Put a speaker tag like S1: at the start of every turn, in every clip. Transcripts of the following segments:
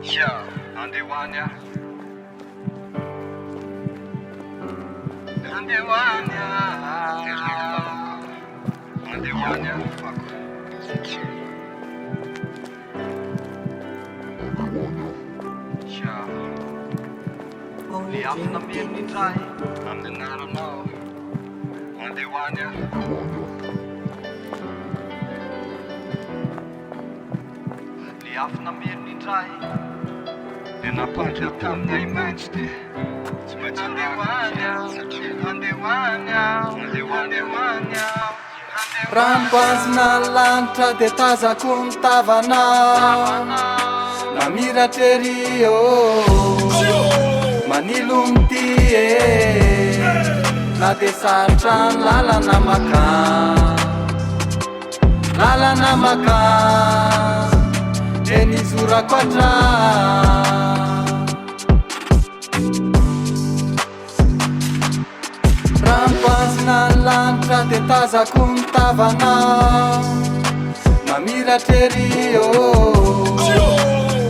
S1: Yeah, Andewanya. Andewanya. Andewanya. Yeah. Liaf na mirni try. Andenarano. Andewanya. Liaf na mirni try. Napatria taminay mantsy tsy maintsy andewanya
S2: Rampazina lanitra de tazako mitavanao Namiratry manilo mity na de sarotra ny lalana makany de nizorako Rampazina lanitra de tazako mitavanao Namiratry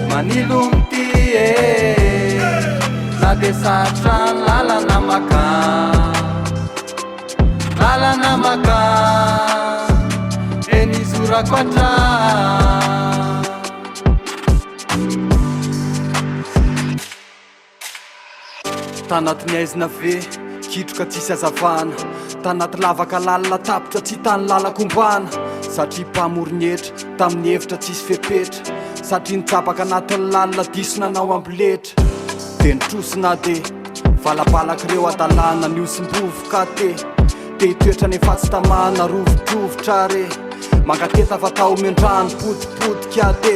S2: manilo mity na de sarotra ny lalana makany de nizorako Tanaty aizina ve kitroka tsisy azavana tanaty lavaka lalina tapitra tsy tany lalako ombana satria mpamoronyetra tamin'ny hevitra tsisy fepetra satria nitsapaka anatin'ny lalina diso nanao ambiletra de nitrosina de valabalaky reo adalana niosim-bovoka te hitoetra ny efa tsy tamana rovidrovitra re mangateta fa tao mendrano potipotika te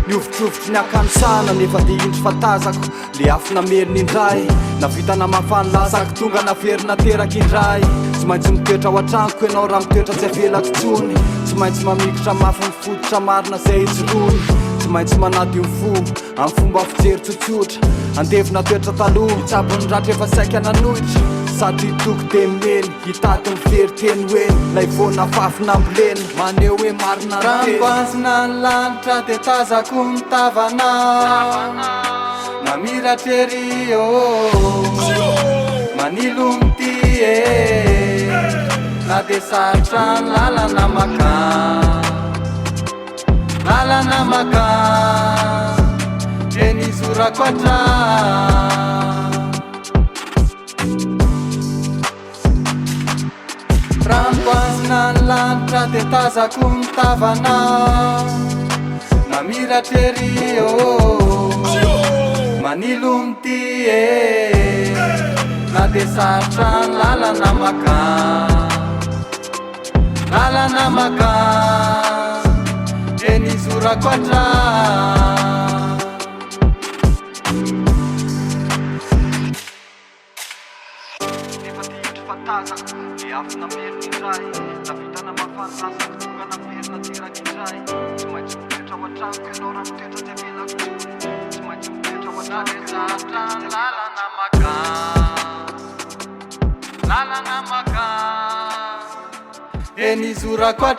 S2: niovitrovitry ny akanosana nefa de indry fatazako le afina meriny indray navitana mafany lasako tonga naverina teraka indray tsy maintsy mitoetra ao an-tranoko ianao raha mitoetra tsy avelako tsony tsy maintsy mamikotra mafy mifototra marina zay ijorony tsy maintsy manadio fo amin'ny fomba fijery tsotsotra andevina toetra taloha itsabony ratra efa saika nanohitra satria toko de meny hitaty mivery teny hoeny lay voana fafina amboleny maneo hoe marina Rampazina ny lanitra de tazako mitavanao Namiratry manilo mity na de sarotra ny lalana makany de nizorako Rampazina ny lanitra de tazako mitavanao Namiratry manilo mity na de sarotra ny lalana makany de nizorako Nefa ty indry fatazako le afina meriny indray navitana mafany lasako tonga naverina teraka indray tsy maintsy mitoetra ao an-tranoko ianao raha mitoetra tsy avelako tsony tsy maintsy mitoetra ao an-tranoko lalana makany de nizorako